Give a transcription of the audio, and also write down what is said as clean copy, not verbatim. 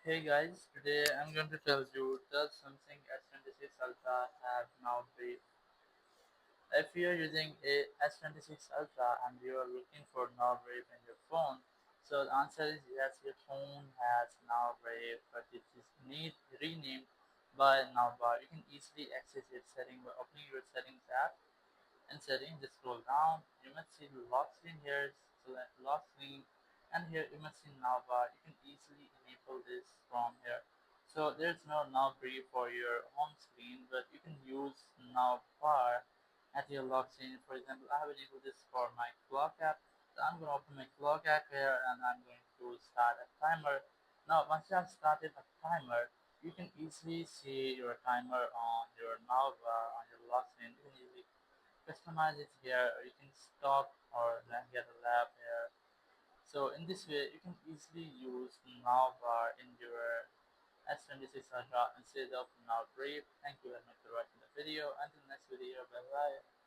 Hey guys, today I'm going to tell you does Samsung S26 Ultra have now brief? If you're using a S26 Ultra and you're looking for now brief in your phone, so the answer is yes, your phone has now brief, but it is need renamed by now bar. You can easily access its setting by opening your settings app and setting, just scroll down. You must see the lock screen here, select lock screen, and here you must see now bar. You can easily enable this from here. So there's no now brief for your home screen, but you can use now bar at your lock screen. For example, I have enabled this for my clock app. So I'm going to open my clock app here and I'm going to start a timer. Now once you have started a timer, you can easily see your timer on your now bar on your lock screen. You can easily customize it here, or you can stop or get a lab here. So in this way you can easily use now bar in your S26 Ultra instead of now brief. Thank you very much for watching the video. Until next video, bye bye.